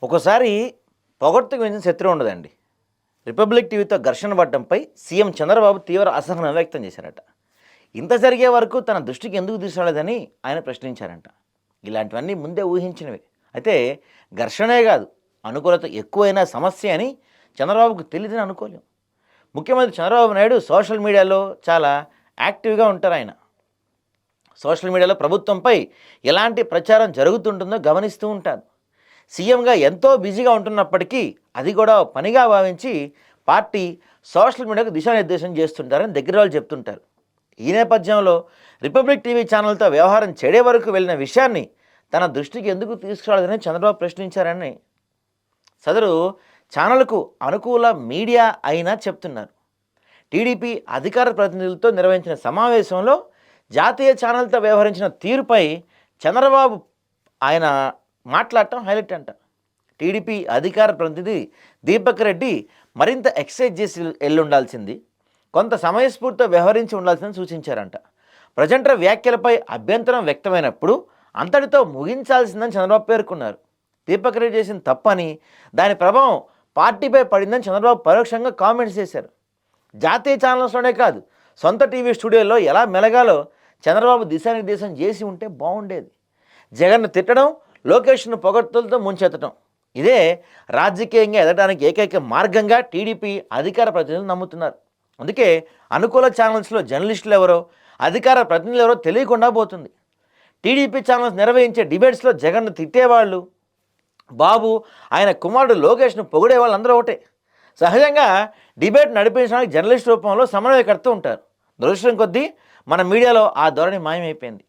ఒక్కోసారి పొగడ్తకు మించిన శత్రువు ఉండదండి. రిపబ్లిక్ టీవీతో ఘర్షణ పడడంపై సీఎం చంద్రబాబు తీవ్ర అసహనం వ్యక్తం చేశారట. ఇంత జరిగే వరకు తన దృష్టికి ఎందుకు తీసుకురాలేదని ఆయన ప్రశ్నించారంట. ఇలాంటివన్నీ ముందే ఊహించినవే. అయితే ఘర్షణే కాదు, అనుకూలత ఎక్కువైన సమస్య అని చంద్రబాబుకు తెలియదని అనుకోలేం. ముఖ్యమంత్రి చంద్రబాబు నాయుడు సోషల్ మీడియాలో చాలా యాక్టివ్గా ఉంటారు. ఆయన సోషల్ మీడియాలో ప్రభుత్వంపై ఎలాంటి ప్రచారం జరుగుతుంటుందో గమనిస్తూ ఉంటారు. సీఎంగా ఎంతో బిజీగా ఉంటున్నప్పటికీ అది కూడా పనిగా భావించి పార్టీ సోషల్ మీడియాకు దిశానిర్దేశం చేస్తుంటారని దగ్గర వాళ్ళు చెప్తుంటారు. ఈ నేపథ్యంలో రిపబ్లిక్ టీవీ ఛానల్తో వ్యవహారం చెడే వరకు వెళ్ళిన విషయాన్ని తన దృష్టికి ఎందుకు తీసుకురాలేదని చంద్రబాబు ప్రశ్నించారని సదరు ఛానల్కు అనుకూల మీడియా అయినా చెప్తున్నారు. టీడీపీ అధికార ప్రతినిధులతో నిర్వహించిన సమావేశంలో జాతీయ ఛానల్తో వ్యవహరించిన తీరుపై చంద్రబాబు ఆయన మాట్లాడటం హైలైట్ అంట. టీడీపీ అధికార ప్రతినిధి దీపక్ రెడ్డి మరింత ఎక్సైజ్ చేసి ఎల్లుండాల్సింది, కొంత సమయస్ఫూర్తితో వ్యవహరించి ఉండాల్సిందని సూచించారంట. ప్రజెంటర్ వ్యాఖ్యలపై అభ్యంతరం వ్యక్తమైనప్పుడు అంతటితో ముగించాల్సిందని చంద్రబాబు పేర్కొన్నారు. దీపక్ రెడ్డి చేసిన తప్పని, దాని ప్రభావం పార్టీపై పడిందని చంద్రబాబు పరోక్షంగా కామెంట్స్ చేశారు. జాతీయ ఛానల్స్లోనే కాదు, సొంత టీవీ స్టూడియోలో ఎలా మెలగాలో చంద్రబాబు దిశానిర్దేశం చేసి ఉంటే బాగుండేది. జగన్ను తిట్టడం, లోకేష్ను పొగడ్తలతో ముంచెత్తడం, ఇదే రాజకీయంగా ఎదగడానికి ఏకైక మార్గంగా టీడీపీ అధికార ప్రతినిధులు నమ్ముతున్నారు. అందుకే అనుకూల ఛానల్స్లో జర్నలిస్టులు ఎవరో, అధికార ప్రతినిధులు ఎవరో తెలియకుండా పోతుంది. టీడీపీ ఛానల్స్ నిర్వహించే డిబేట్స్లో జగన్ను తిట్టేవాళ్ళు, బాబు ఆయన కుమారుడు లోకేష్ను పొగిడే వాళ్ళు అందరూ ఒకటే. సహజంగా డిబేట్ నడిపించడానికి జర్నలిస్ట్ రూపంలో సమన్వయకర్త ఉంటారు. దురదృష్టం కొద్దీ మన మీడియాలో ఆ ధోరణి మాయమైపోయింది.